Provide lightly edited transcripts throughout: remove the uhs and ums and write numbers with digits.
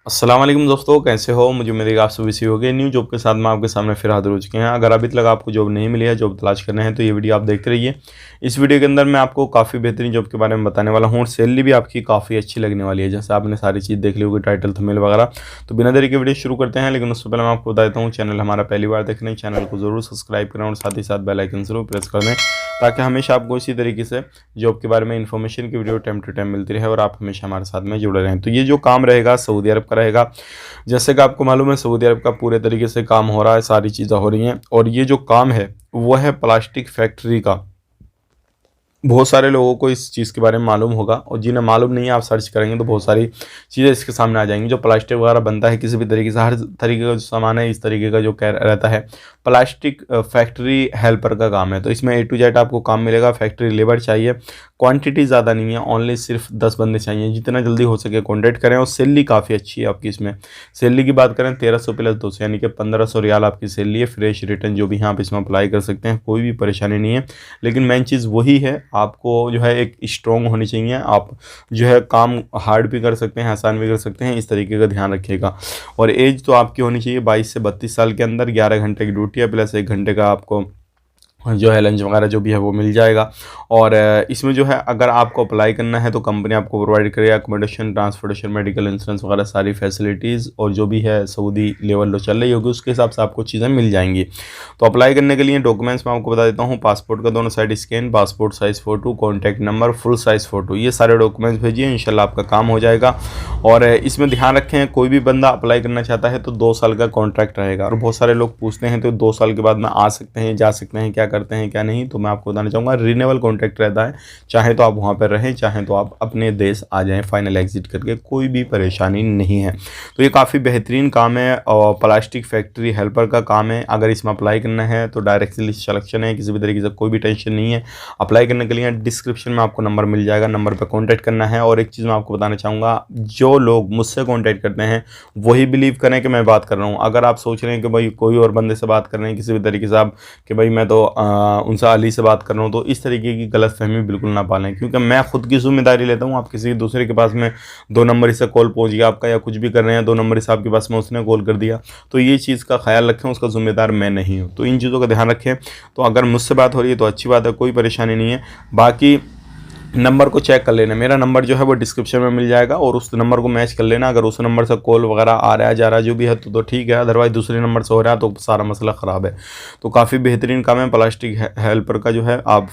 अस्सलाम वालेकुम दोस्तों, कैसे हो? मुझे उम्मीद है कि आप सभी सही होंगे। न्यू जॉब के साथ मैं आपके सामने फिर हाजिर हो चुके हैं। अगर अभी तक आपको जॉब नहीं मिली है, जॉब तलाश करना है, तो ये वीडियो आप देखते रहिए। इस वीडियो के अंदर मैं आपको काफ़ी बेहतरीन जॉब के बारे में बताने वाला हूँ और सैलरी भी आपकी काफ़ी अच्छी लगने वाली है। जैसे आपने सारी चीज़ देख ली होगी, टाइटल, थंबनेल वगैरह। तो बिना देरी के वीडियो शुरू करते हैं, लेकिन उससे पहले मैं आपको बता देता हूँ, चैनल हमारा पहली बार देख रहे हैं, चैनल को ज़रूर सब्सक्राइब करें और साथ ही साथ बेल आइकन ज़रूर प्रेस कर दें, ताकि हमेशा आपको इसी तरीके से जॉब के बारे में इन्फॉर्मेशन की वीडियो टाइम टू टाइम मिलती रहे और आप हमेशा हमारे साथ में जुड़े रहें। तो ये जो काम रहेगा सऊदी अरब का रहेगा। जैसे कि आपको मालूम है, सऊदी अरब का पूरे तरीके से काम हो रहा है, सारी चीज़ें हो रही हैं और ये जो काम है वो है प्लास्टिक फैक्ट्री का। बहुत सारे लोगों को इस चीज़ के बारे में मालूम होगा और जिन्हें मालूम नहीं है, आप सर्च करेंगे तो बहुत सारी चीज़ें इसके सामने आ जाएंगी। जो प्लास्टिक वगैरह बनता है किसी भी तरीके से, हर तरीके का जो सामान है, इस तरीके का जो कह रहता है, प्लास्टिक फैक्ट्री हेल्पर का काम है। तो इसमें A to Z आपको काम मिलेगा। फैक्ट्री लेबर चाहिए, क्वांटिटी ज़्यादा नहीं है, ओनली सिर्फ 10 बंदे चाहिए। जितना जल्दी हो सके कॉन्टैक्ट करें और सैलरी काफ़ी अच्छी है आपकी। इसमें सैलरी की बात करें 1300 प्लस 200 यानी कि 1500 रियाल आपकी सैलरी है। फ्रेश रिटर्न जो भी हैं आप इसमें अप्लाई कर सकते हैं, कोई भी परेशानी नहीं है। लेकिन मेन चीज़ वही है, आपको जो है एक स्ट्रॉन्ग होनी चाहिए। आप जो है काम हार्ड भी कर सकते हैं, आसान भी कर सकते हैं, इस तरीके का ध्यान रखिएगा। और एज तो आपकी होनी चाहिए 22 से 32 साल के अंदर। 11 घंटे की ड्यूटी है, प्लस 1 घंटे का आपको जो है लंच वगैरह जो भी है वो मिल जाएगा। और इसमें जो है अगर आपको अप्लाई करना है तो कंपनी आपको प्रोवाइड करेगा अकोमोडेशन, ट्रांसपोर्टेशन, मेडिकल इंश्योरेंस वगैरह सारी फैसिलिटीज़, और जो भी है सऊदी लेवल जो चल रही होगी उसके हिसाब से आपको चीज़ें मिल जाएंगी। तो अप्लाई करने के लिए डॉक्यूमेंट्स मैं आपको बता देता हूँ। पासपोर्ट का दोनों side scan, passport size photo, contact number, full size photo, ये सारे डॉक्यूमेंट्स भेजिए, इंशाल्लाह आपका काम हो जाएगा। और इसमें ध्यान रखें, कोई भी बंदा अप्लाई करना चाहता है तो 2 साल का कॉन्ट्रैक्ट रहेगा। और बहुत सारे लोग पूछते हैं तो 2 साल के बाद में आ सकते हैं, जा सकते हैं, क्या करते हैं क्या नहीं, तो मैं आपको बताना चाहूँगा रिन्यूअल कॉन्ट्रैक्ट रहता है। चाहे तो आप वहाँ पर रहें, चाहे तो आप अपने देश आ जाएँ फाइनल एग्जिट करके, कोई भी परेशानी नहीं है। तो ये काफ़ी बेहतरीन काम है और प्लास्टिक फैक्ट्री हेल्पर का काम है। अगर इसमें अप्लाई करना है तो डायरेक्टली सिलेक्शन है, किसी भी तरीके से कोई भी टेंशन नहीं है। अप्लाई करने के लिए डिस्क्रिप्शन में आपको नंबर मिल जाएगा, नंबर पर कॉन्टैक्ट करना है। और एक चीज़ मैं आपको बताना चाहूँगा, जो लोग मुझसे कॉन्टैक्ट करते हैं वही बिलीव करें कि मैं बात कर रहा हूँ। अगर आप सोच रहे हैं कि भाई कोई और बंदे से बात कर रहे हैं किसी भी तरीके से आप, कि भाई मैं तो उनसे अली से बात कर रहा हूँ, तो इस तरीके की गलतफहमी बिल्कुल ना पालें, क्योंकि मैं खुद की जिम्मेदारी लेता हूँ। आप किसी दूसरे के पास में 2 नंबर से कॉल पहुँच गया आपका, या कुछ भी कर रहे हैं 2 नंबर से आपके पास में उसने कॉल कर दिया, तो ये चीज़ का ख्याल रखें, उसका जिम्मेदार मैं नहीं हूँ। तो इन चीज़ों का ध्यान रखें। तो अगर मुझसे बात हो रही है तो अच्छी बात है, कोई परेशानी नहीं है। बाकी नंबर को चेक कर लेना, मेरा नंबर जो है वो डिस्क्रिप्शन में मिल जाएगा और उस नंबर को मैच कर लेना। अगर उस नंबर से कॉल वगैरह आ रहा है, जा रहा है, जो भी है तो ठीक है, अदरवाइज दूसरे नंबर से हो रहा है तो सारा मसला ख़राब है। तो काफ़ी बेहतरीन काम है प्लास्टिक हेल्पर का, जो है आप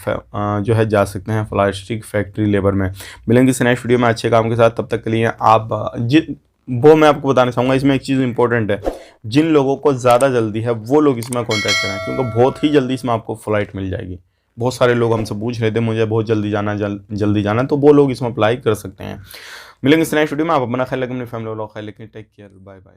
जो है जा सकते हैं प्लास्टिक फैक्ट्री लेबर में। मिलेंगे इस नेक्स्ट वीडियो में अच्छे काम के साथ, तब तक के लिए आप वो मैं आपको बताना चाहूँगा, इसमें एक चीज़ इंपॉर्टेंट है, जिन लोगों को ज़्यादा जल्दी है वो लोग इसमें कॉन्टैक्ट करें, क्योंकि बहुत ही जल्दी इसमें आपको फ़्लाइट मिल जाएगी। बहुत सारे लोग हमसे पूछ रहे थे मुझे बहुत जल्दी जाना, जल्दी जाना, तो वो लोग इसमें अप्लाई कर सकते हैं। मिलेंगे इस नेक्स्ट वीडियो में। आप अपना ख्याल रखें, अपनी फैमिली वालों का ख्याल रखें। Take care, bye bye.